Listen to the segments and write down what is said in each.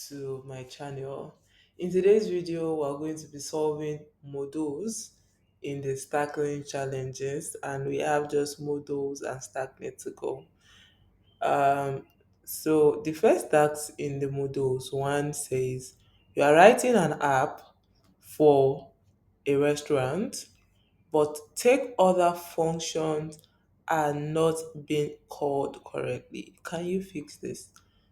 to my channel. In today's video, we're going to be solving modules in the Starkling challenges, and we have just modules and Starknet to go. Um, so the first task in the modules one says you are writing an app for a restaurant but take other functions are not being called correctly. Can you fix this?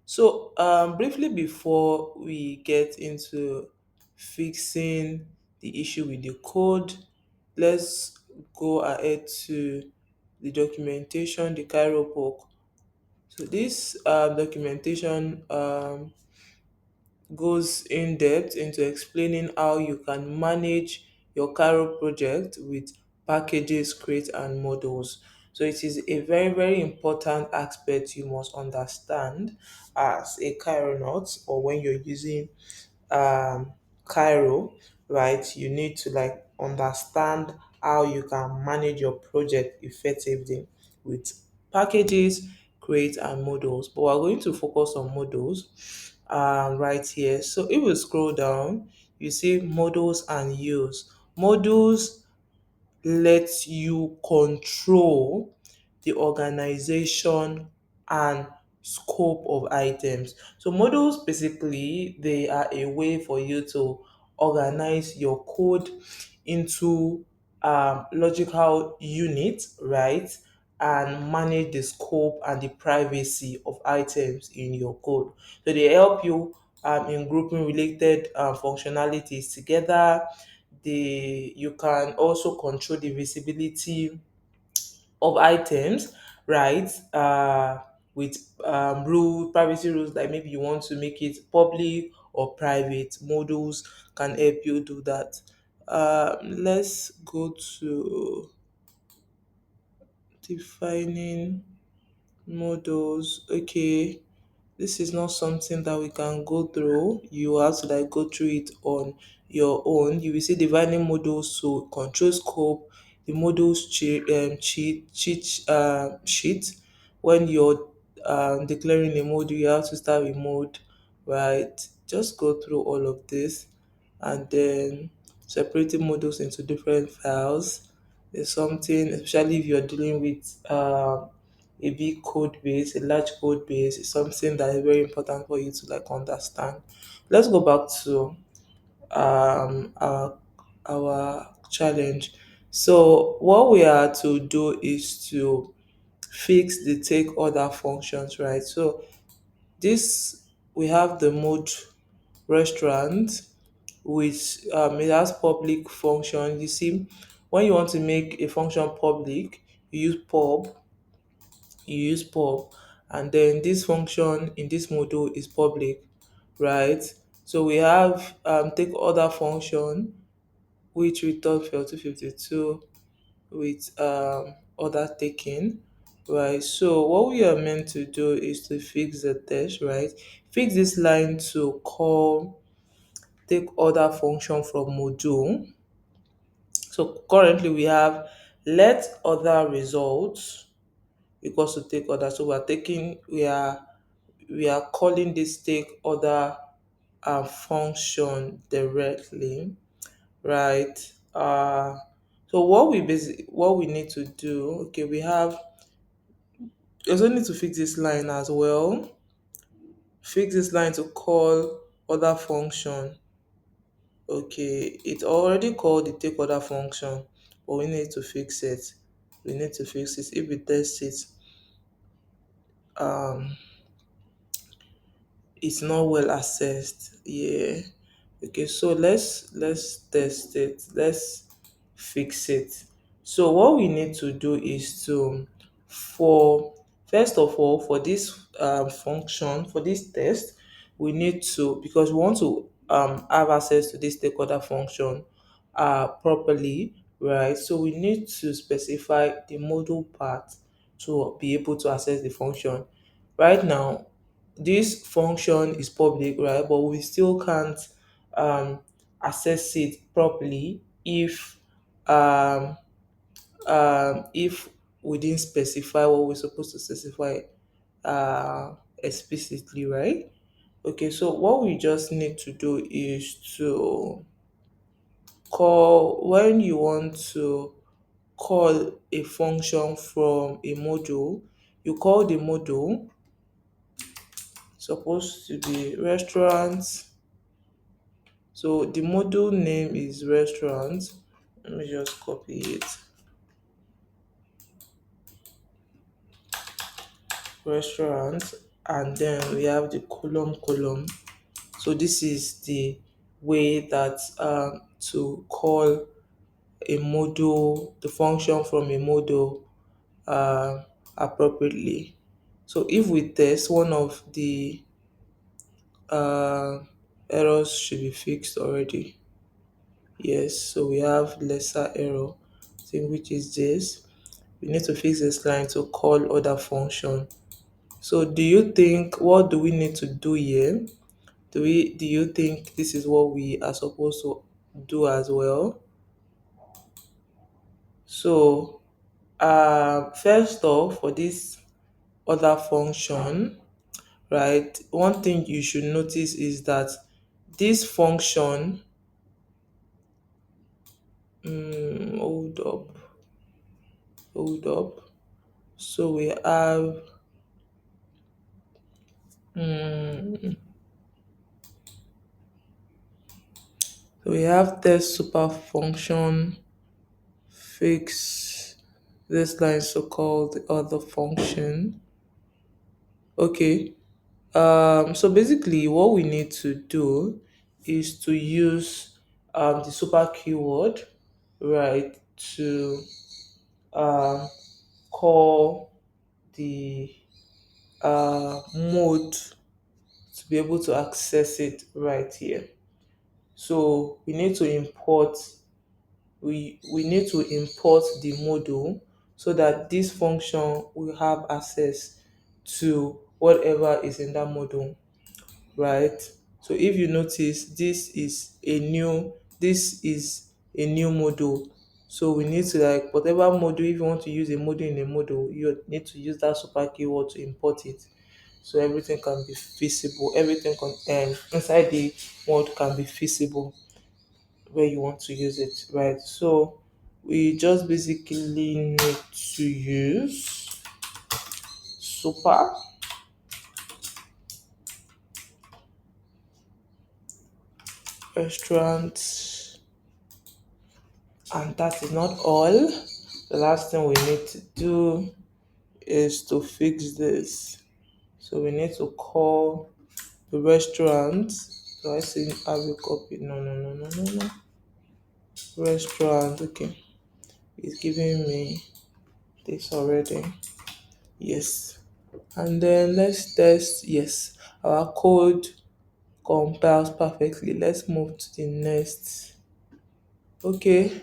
So, briefly before we get into fixing the issue with the code, let's go ahead to the documentation, the Cairo book. So, this documentation goes in depth into explaining how you can manage your Cairo project with packages, crates, and models. So it is a very, very important aspect you must understand as a Chironaut, or when you're using um, Cairo, right? You need to like understand how you can manage your project effectively with packages, crates, and models. But we're going to focus on models right here. So if we scroll down, you see models and use. Models lets you control the organization and scope of items. So models basically they are a way for you to organize your code into logical units, right? And manage the scope and the privacy of items in your code. So they help you in grouping related functionalities together. You can also control the visibility of items, right? With privacy rules, like maybe you want to make it public or private. Modules can help you do that. Let's go to defining models. Okay, this is not something that we can go through. You have to like go through it on your own. You will see dividing models to control scope, the models cheat sheet. When you're declaring a module, you have to start with mode, right? Just go through all of this and then separating models into different files is something, especially if you're dealing with a big code base, a large code base, is something that is very important for you to like understand. Let's go back to our challenge. So what we are to do is to fix the take order functions, right? So this we have the mode restaurant which it has public function. You see, when you want to make a function public, you use pub, and then this function in this module is public, right? So we have take other function which return fail 252 with other taken, right? So what we are meant to do is to fix the test, right? Fix this line to call take other function from module. So currently we have let other results equals to take other. So we are calling this take other function directly, right? So what we need to do, okay, we also need to fix this line as well. Fix this line to call other function. Okay, it already called the take order function, but we need to fix it. We need to fix it. If we test it, um, it's not well assessed. Yeah. Okay, so let's test it. Let's fix it. So what we need to do is to for first of all for this function for this test we need to, because we want to have access to this take order function properly, right? So we need to specify the module part to be able to access the function. Right now this function is public, right? But we still can't um, access it properly if we didn't specify what we're supposed to specify explicitly, right? Okay, so what we just need to do is to call when you want to call a function from a module, you call the module, supposed to be restaurant. So the module name is restaurant. Let me just copy it. Restaurant, and then we have the column. So this is the way that to call a module, the function from a module uh, appropriately. So if we test, one of the uh, errors should be fixed already. Yes, so we have lesser error, thing which is this. We need to fix this line to call other function. So do you think, what do we need to do here? Do you think this is what we are supposed to do as well? So first off, for this other function, right, one thing you should notice is that this function, hold up, hold up. So we have mm, test super function fix this line so called the other function. Okay. So basically what we need to do is to use the super keyword, right, to um, call the mode to be able to access it right here. So we need to import the module so that this function will have access to whatever is in that module, right? So if you notice, this is a new module. So we need to, like, whatever module, if you want to use a module in a module, you need to use that super keyword to import it. So everything can be feasible, everything inside the mode can be feasible where you want to use it, right? So we just basically need to use super restaurant, and that is not all. The last thing we need to do is to fix this. So we need to call the restaurant. Do I see have a copy? No. Restaurant, okay. It's giving me this already. Yes. And then let's test. Yes, our code compiles perfectly. Let's move to the next. Okay.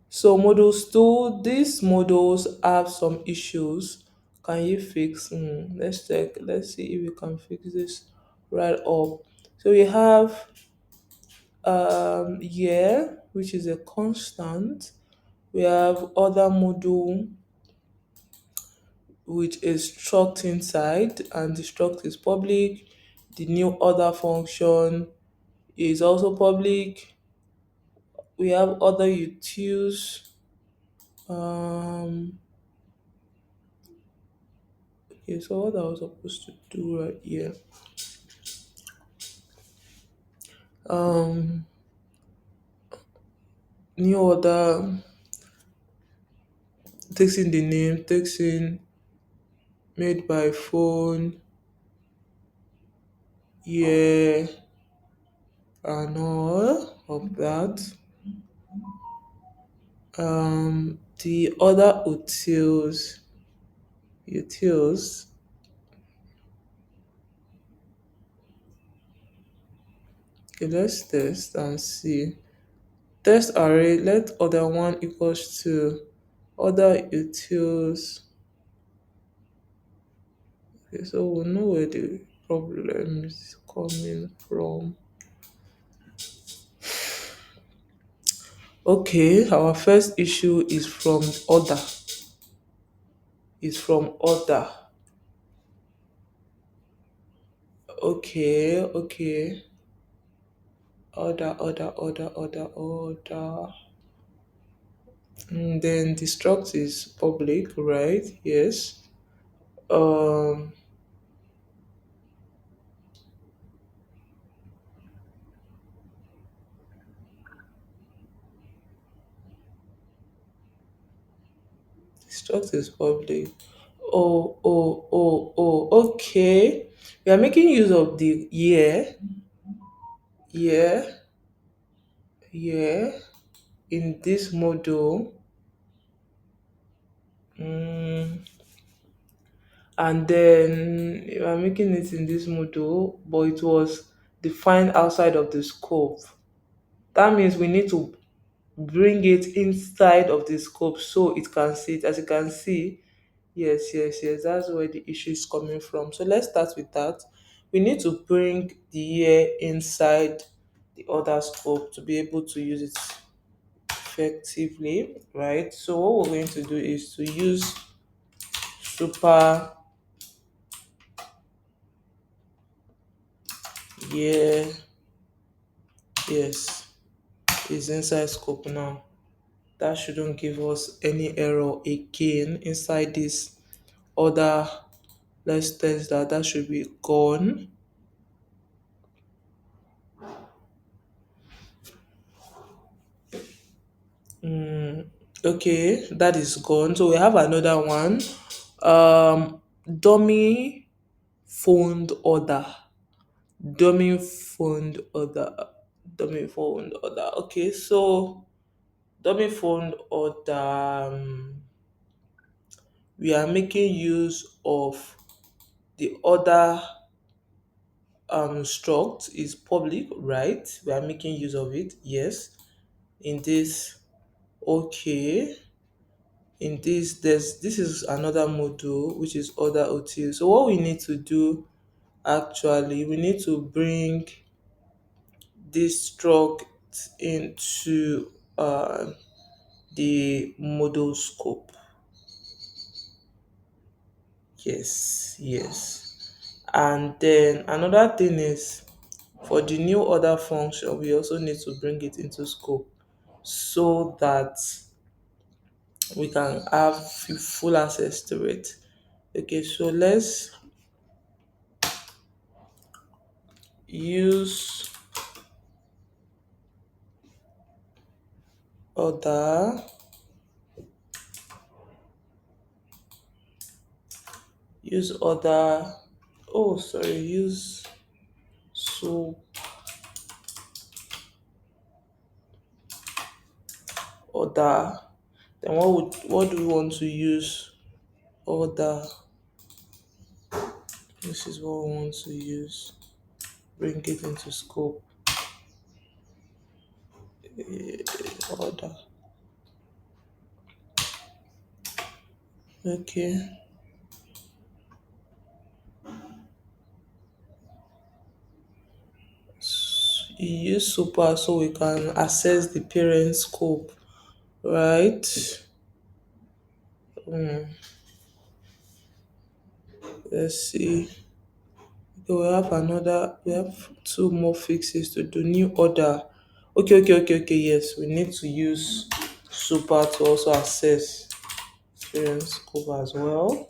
So models 2, these models have some issues. Can you fix? Let's check. Let's see if we can fix this right up. So we have year, which is a constant. We have other module which is struct inside, and the struct is public. The new other function is also public. We have other utils. Um, okay, so what I was supposed to do right here. Um, New order takes in the name, takes in made by phone, year, and all of that. The other utils. Okay, let's test and see. Test array, let other one equals to other utils. Okay, so we'll know where the problem is coming from. Okay, our first issue is from order. Okay, okay. Order. Then destruct is public, right? Yes. Um, destruct is public. Okay. We are making use of the year, year in this module. Mm, and then we are making it in this module, but it was defined outside of the scope. That means we need to bring it inside of the scope so it can see it. As you can see, yes, that's where the issue is coming from. So let's start with that. We need to bring the year inside the other scope to be able to use it effectively, right? So what we're going to do is to use super year. Yes, is inside scope now. That shouldn't give us any error again inside this other. Let's test that. That should be gone. Okay, that is gone. So we have another one. Dummy phone order. Dummy phone order. Dummy phone order. Okay, so dummy phone order. We are making use of the order struct is public, right? We are making use of it. Yes. In this, okay. In this is another module which is other OT. So what we need to do actually, we need to bring this struct into the model scope. Yes. And then another thing is for the new order function, we also need to bring it into scope so that we can have full access to it. Okay, so let's use order, use order, oh, sorry, use so order. Then what do we want to use? Order. This is what we want to use. Bring it into scope. Order. Okay. You use super so we can access the parent scope, right? Hmm. Let's see. Okay, we have two more fixes to do. New order. Okay. Yes, we need to use super to also access experience scope as well.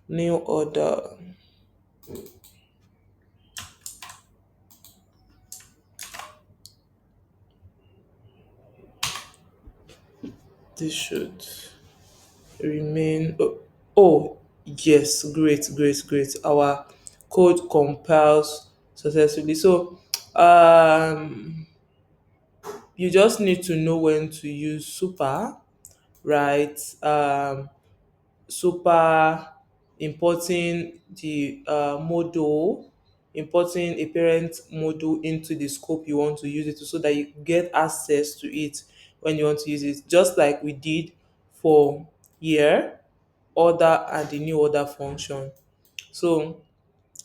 New order. This should remain. Oh, yes, great. Our code compiles successfully. So, you just need to know when to use super, right? Super importing the module, importing a parent module into the scope you want to use it to, so that you get access to it when you want to use it, just like we did for year, order, and the new order function. So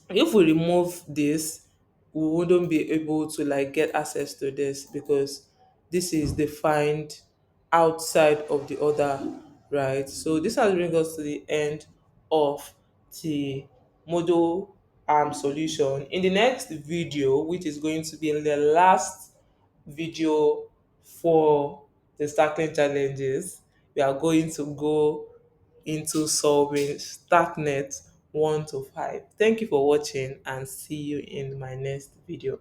if we remove this, we wouldn't be able to like get access to this because this is defined outside of the other right? So this has bring us to the end of the model solution. In the next video, which is going to be in the last video for the Starkling challenges, we are going to go into solving Starknet 1 to 5. Thank you for watching and see you in my next video.